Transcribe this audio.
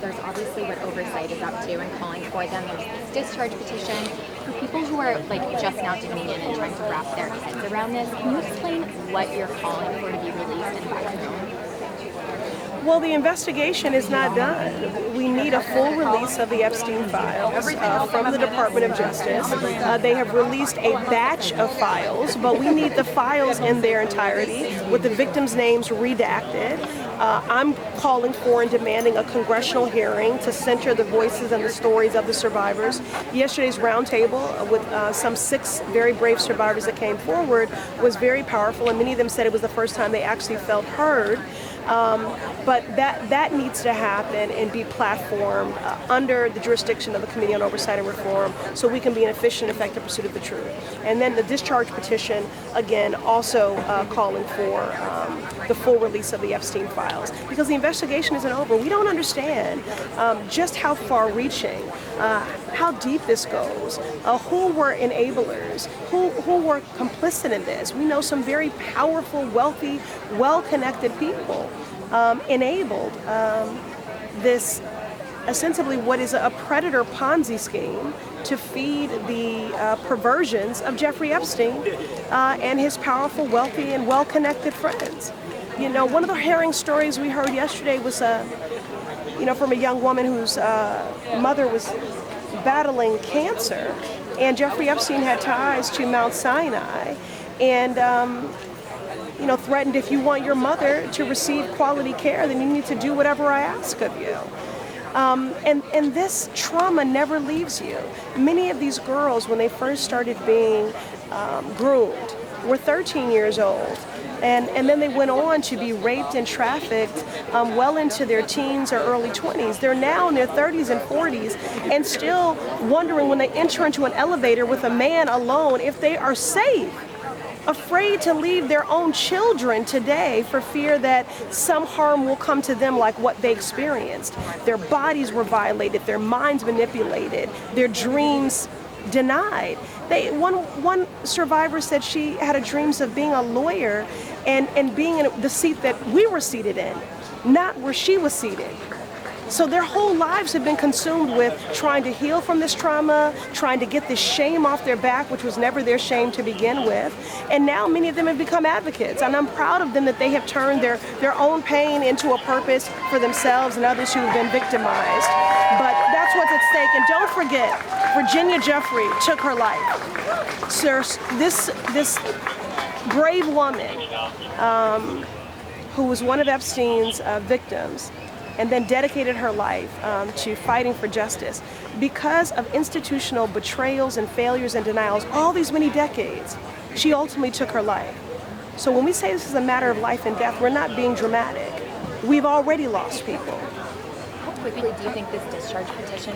there's obviously what oversight is up to and calling for them. There's this discharge petition. For people who are like just now tuning in and trying to wrap their heads around this, can you explain what you're calling for to be released and back home? Well, the investigation is not done. We need a full release of the Epstein files from the Department of Justice. They have released a batch of files, but we need the files in their entirety with the victims' names redacted. I'm calling for and demanding a congressional hearing to center the voices and the stories of the survivors. Yesterday's roundtable with some 6 very brave survivors that came forward was very powerful, and many of them said it was the first time they actually felt heard. But that needs to happen and be platformed under the jurisdiction of the Committee on Oversight and Reform so we can be an efficient, effective pursuit of the truth. And then the discharge petition, again, also calling for the full release of the Epstein files. Because the investigation isn't over. We don't understand just how far-reaching, how deep this goes, who were enablers, who were complicit in this. We know some very powerful, wealthy, well-connected people enabled this, ostensibly what is a predator Ponzi scheme to feed the perversions of Jeffrey Epstein and his powerful, wealthy, and well-connected friends. You know, one of the harrowing stories we heard yesterday was, from a young woman whose mother was battling cancer, and Jeffrey Epstein had ties to Mount Sinai, and threatened, if you want your mother to receive quality care, then you need to do whatever I ask of you. And this trauma never leaves you. Many of these girls, when they first started being groomed, were 13 years old. And then they went on to be raped and trafficked well into their teens or early 20s. They're now in their 30s and 40s and still wondering when they enter into an elevator with a man alone if they are safe. Afraid to leave their own children today for fear that some harm will come to them like what they experienced. Their bodies were violated, their minds manipulated, their dreams denied. One survivor said she had dreams of being a lawyer and being in the seat that we were seated in, not where she was seated. So their whole lives have been consumed with trying to heal from this trauma, trying to get this shame off their back, which was never their shame to begin with. And now many of them have become advocates. And I'm proud of them that they have turned their own pain into a purpose for themselves and others who have been victimized. But that's what's at stake. And don't forget, Virginia Jeffrey took her life. So this brave woman who was one of Epstein's victims, and then dedicated her life to fighting for justice. Because of institutional betrayals and failures and denials, all these many decades, she ultimately took her life. So when we say this is a matter of life and death, we're not being dramatic. We've already lost people. How quickly do you think this discharge petition